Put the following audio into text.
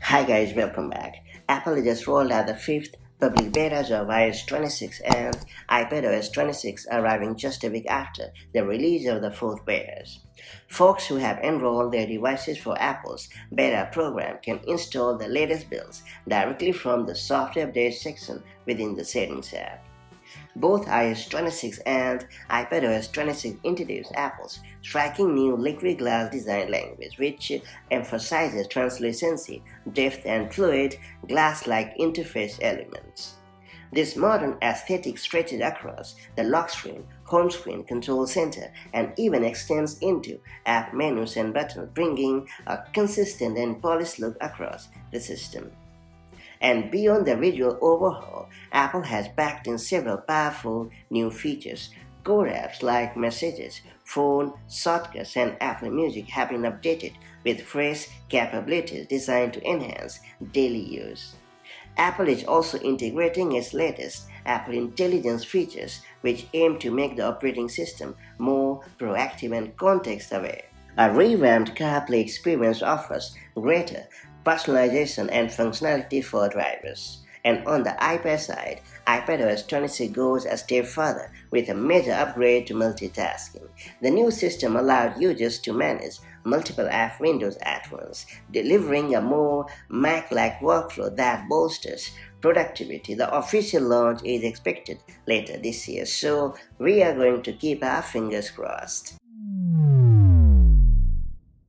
Hi guys, welcome back. Apple just rolled out the fifth public betas of iOS 26 and iPadOS 26, arriving just a week after the release of the fourth betas. Folks who have enrolled their devices for Apple's beta program can install the latest builds directly from the software update section within the Settings app. Both iOS 26 and iPadOS 26 introduce Apple's striking new liquid glass design language, which emphasizes translucency, depth, and fluid, glass-like interface elements. This modern aesthetic stretches across the lock screen, home screen, control center, and even extends into app menus and buttons, bringing a consistent and polished look across the system. And beyond the visual overhaul, Apple has packed in several powerful new features. Core apps like Messages, Phone, Shortcuts, and Apple Music have been updated with fresh capabilities designed to enhance daily use. Apple is also integrating its latest Apple Intelligence features, which aim to make the operating system more proactive and context-aware. A revamped CarPlay experience offers greater personalization and functionality for drivers. And on the iPad side, iPadOS 26 goes a step further with a major upgrade to multitasking. The new system allowed users to manage multiple app windows at once, delivering a more Mac-like workflow that bolsters productivity. The official launch is expected later this year, so we are going to keep our fingers crossed.